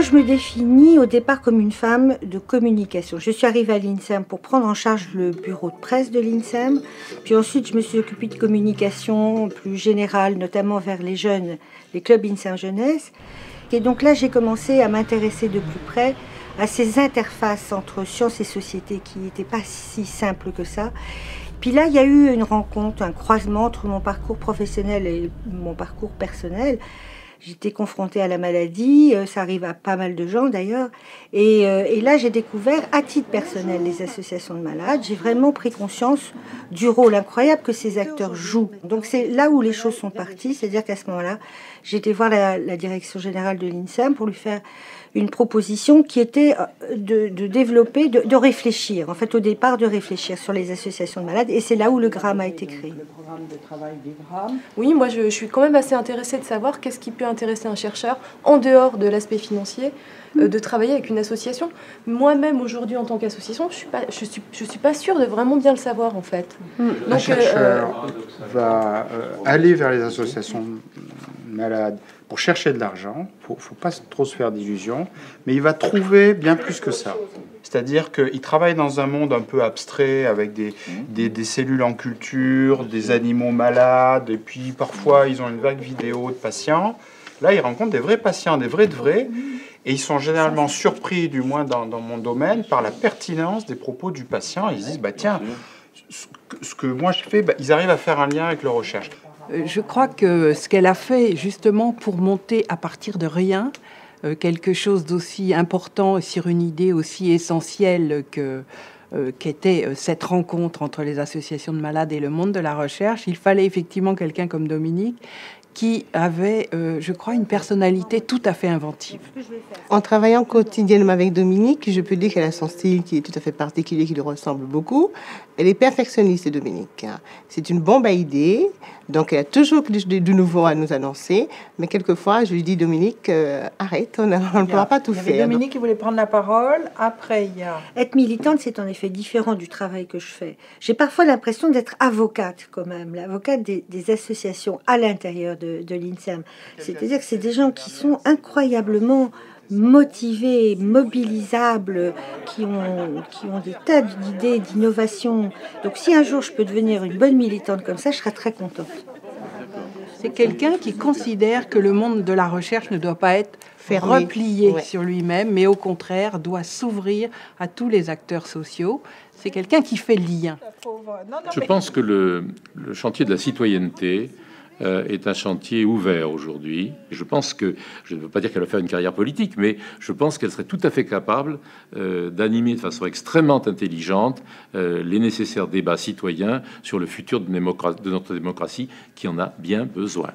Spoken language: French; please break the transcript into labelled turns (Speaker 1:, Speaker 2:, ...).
Speaker 1: je me définis au départ comme une femme de communication. Je suis arrivée à l'INSEM pour prendre en charge le bureau de presse de l'INSEM. Puis ensuite, je me suis occupée de communication plus générale, notamment vers les jeunes, les clubs INSEM Jeunesse. Et donc là, j'ai commencé à m'intéresser de plus près à ces interfaces entre sciences et société qui n'étaient pas si simples que ça. Puis là, il y a eu une rencontre, un croisement entre mon parcours professionnel et mon parcours personnel. J'étais confrontée à la maladie, ça arrive à pas mal de gens d'ailleurs. Et là, j'ai découvert, à titre personnel, les associations de malades. J'ai vraiment pris conscience du rôle incroyable que ces acteurs jouent. Donc c'est là où les choses sont parties, c'est-à-dire qu'à ce moment-là, j'ai été voir la direction générale de l'INSEM pour lui faire une proposition qui était de développer, de réfléchir, en fait au départ de réfléchir sur les associations de malades, et c'est là où le GRAM a été créé.
Speaker 2: Le programme de travail des GRAM.
Speaker 3: Oui, moi je suis quand même assez intéressée de savoir qu'est-ce qui peut intéresser un chercheur, en dehors de l'aspect financier, de travailler avec une association. Moi-même aujourd'hui en tant qu'association, je suis pas sûre de vraiment bien le savoir en fait.
Speaker 4: Un chercheur va aller vers les associations malades pour chercher de l'argent, faut pas trop se faire d'illusions, mais il va trouver bien plus que ça. C'est-à-dire qu'il travaille dans un monde un peu abstrait, avec des cellules en culture, des animaux malades, et puis parfois ils ont une vague vidéo de patients. Là, ils rencontrent des vrais patients, des vrais de vrais, et ils sont généralement surpris, du moins dans mon domaine, par la pertinence des propos du patient. Ils se disent, bah, tiens, ce que moi je fais, bah, ils arrivent à faire un lien avec leur recherche.
Speaker 2: Je crois que ce qu'elle a fait justement pour monter à partir de rien quelque chose d'aussi important sur une idée aussi essentielle qu'était cette rencontre entre les associations de malades et le monde de la recherche, il fallait effectivement quelqu'un comme Dominique qui avait, je crois, une personnalité tout à fait inventive.
Speaker 5: En travaillant quotidiennement avec Dominique, je peux dire qu'elle a son style qui est tout à fait particulier, qui lui ressemble beaucoup. Elle est perfectionniste, Dominique. C'est une bombe à idées, donc elle a toujours du nouveau à nous annoncer. Mais quelquefois, je lui dis, Dominique, arrête, on ne pourra pas tout faire.
Speaker 6: Dominique qui voulait prendre la parole. Après, il y a...
Speaker 1: Être militante, c'est en effet différent du travail que je fais. J'ai parfois l'impression d'être avocate quand même, l'avocate des associations à l'intérieur de l'INSEM. C'est-à-dire que c'est des gens qui sont incroyablement motivés, mobilisables, qui ont des tas d'idées, d'innovations. Donc si un jour je peux devenir une bonne militante comme ça, je serai très contente.
Speaker 2: C'est quelqu'un qui considère que le monde de la recherche ne doit pas être replié sur lui-même, mais au contraire doit s'ouvrir à tous les acteurs sociaux. C'est quelqu'un qui fait le lien.
Speaker 7: Je pense que le chantier de la citoyenneté est un chantier ouvert aujourd'hui. Je pense que, je ne veux pas dire qu'elle va faire une carrière politique, mais je pense qu'elle serait tout à fait capable d'animer de façon extrêmement intelligente les nécessaires débats citoyens sur le futur de notre démocratie qui en a bien besoin.